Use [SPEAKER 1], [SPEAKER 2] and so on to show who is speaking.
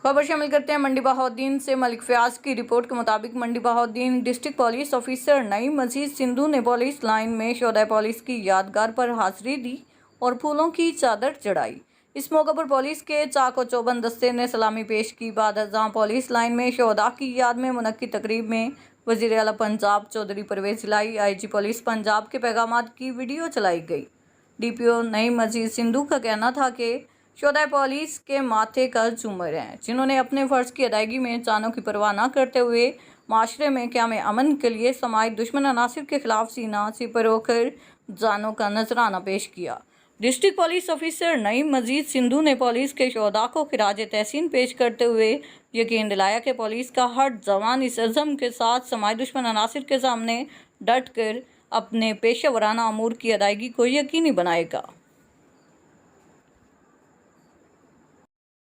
[SPEAKER 1] खबर शामिल करते हैं मंडी बहाउद्दीन से। मलिक फयाज की रिपोर्ट के मुताबिक Mandi Bahauddin district police officer Naeem Majeed Sindhu ने पुलिस लाइन में शोहदाए पुलिस की यादगार पर हाजिरी दी और फूलों की चादर चढ़ाई। इस मौके पर पुलिस के चाको चौबंद दस्ते ने सलामी पेश की। बाद अज़ां पुलिस लाइन में शोहदा की याद में मुनक्किद तकरीब में वज़ीर आला पंजाब चौधरी परवेज़ इलाही, IG पुलिस पंजाब के पैगामात की वीडियो चलाई गई। DPO नईम मजीद सिंधु का कहना था कि शोहदाए पुलिस के माथे का झूमर हैं, जिन्होंने अपने फ़र्ज़ की अदायगी में जानों की परवाह न करते हुए माशरे में क़याम अमन के लिए समाई दुश्मन अनासिर के खिलाफ सीना सिपर होकर जानों का नजराना पेश किया। District police officer Naeem Majeed Sindhu ने पुलिस के शोहदा को खिराज तहसीन पेश करते हुए यकीन दिलाया कि पुलिस का हर जवान इस अज़म के साथ समाई दुश्मन अनासिर के सामने डट कर अपने पेशा वराना अमूर की अदायगी को यकीनी बनाएगा।